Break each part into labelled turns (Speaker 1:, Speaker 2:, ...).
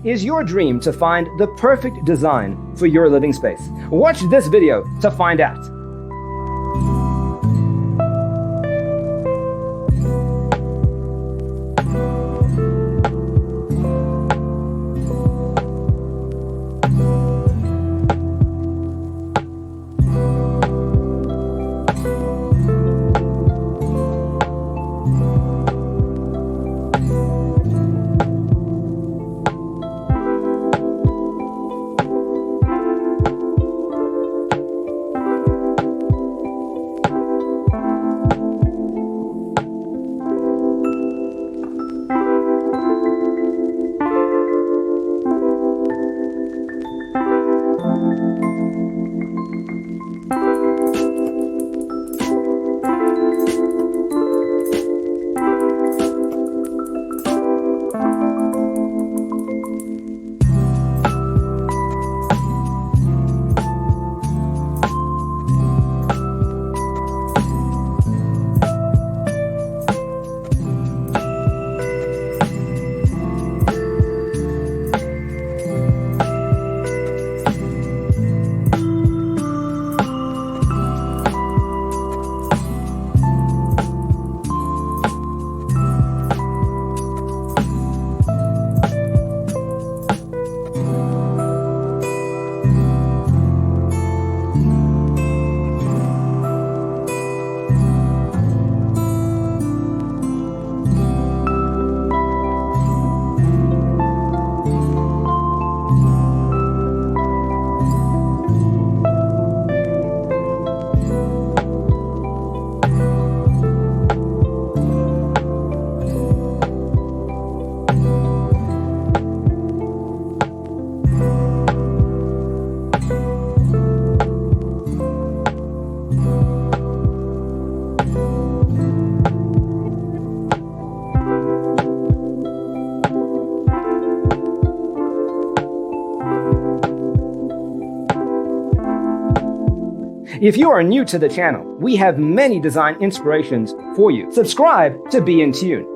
Speaker 1: is your dream to find the perfect design for your living space? Watch this video to find out. If you are new to the channel, we have many design inspirations for you. Subscribe to be in tune.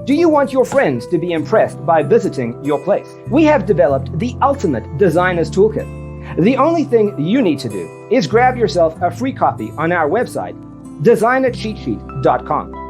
Speaker 1: Do you want your friends to be impressed by visiting your place? We have developed the ultimate designer's toolkit. The only thing you need to do is grab yourself a free copy on our website, designercheatsheet.com.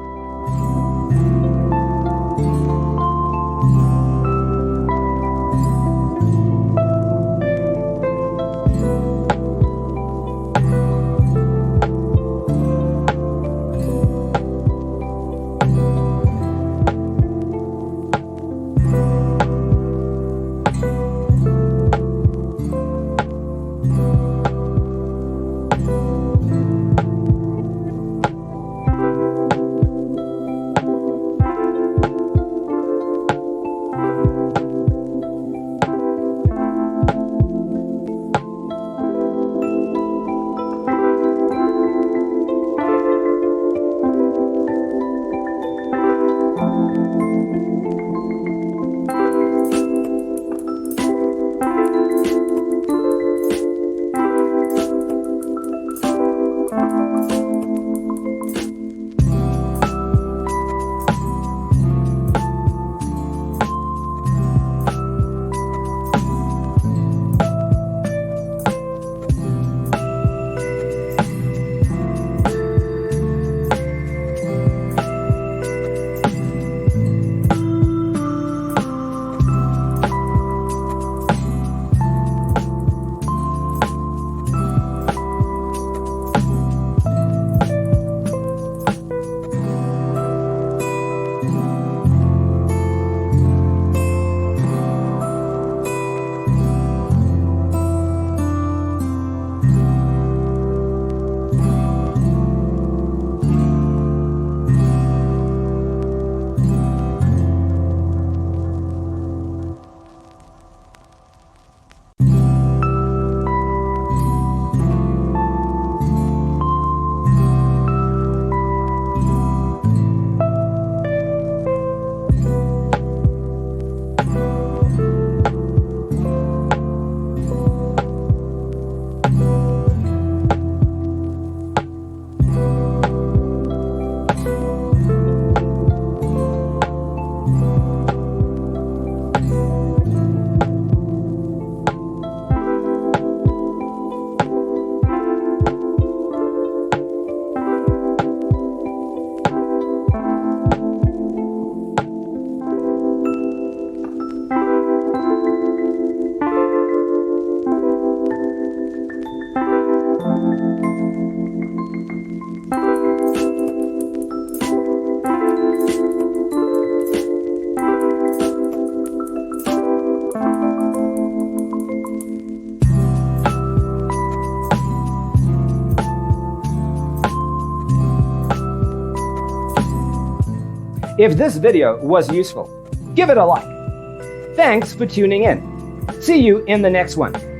Speaker 1: If this video was useful, give it a like. Thanks for tuning in. See you in the next one.